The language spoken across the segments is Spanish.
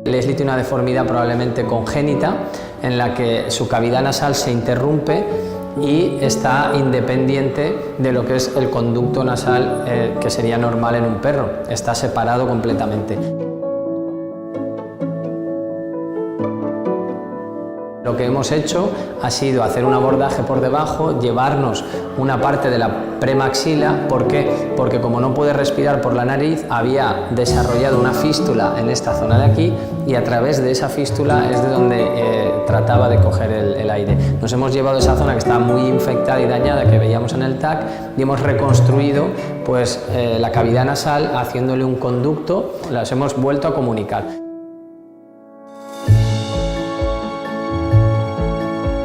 Leslie tiene una deformidad probablemente congénita en la que su cavidad nasal se interrumpe y está independiente de lo que es el conducto nasal que sería normal en un perro. Está separado completamente. Lo que hemos hecho ha sido hacer un abordaje por debajo, llevarnos una parte de la premaxila. ¿Por qué? Porque como no puede respirar por la nariz, había desarrollado una fístula en esta zona de aquí y a través de esa fístula es de donde trataba de coger el aire. Nos hemos llevado esa zona que estaba muy infectada y dañada que veíamos en el TAC y hemos reconstruido pues, la cavidad nasal haciéndole un conducto, las hemos vuelto a comunicar.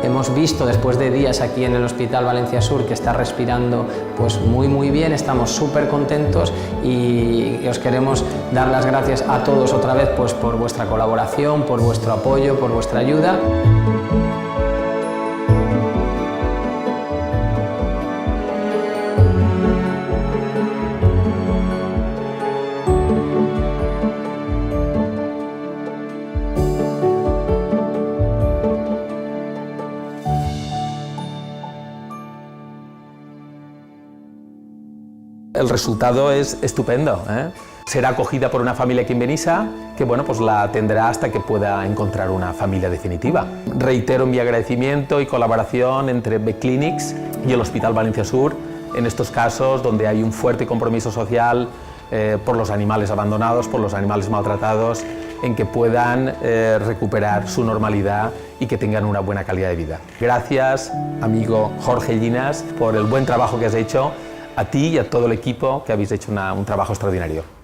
Hemos visto después de días aquí en el Hospital Valencia Sur que está respirando pues muy bien, estamos súper contentos y os queremos dar las gracias a todos otra vez pues, por vuestra colaboración, por vuestro apoyo, por vuestra ayuda. El resultado es estupendo, ¿eh? Será acogida por una familia aquí en Benissa que bueno, pues la tendrá hasta que pueda encontrar una familia definitiva. Reitero mi agradecimiento y colaboración entre Vet-Clinics y el Hospital Valencia Sur en estos casos donde hay un fuerte compromiso social por los animales abandonados, por los animales maltratados, en que puedan recuperar su normalidad y que tengan una buena calidad de vida. Gracias, amigo Jorge Llinas, por el buen trabajo que has hecho, a ti y a todo el equipo que habéis hecho un trabajo extraordinario.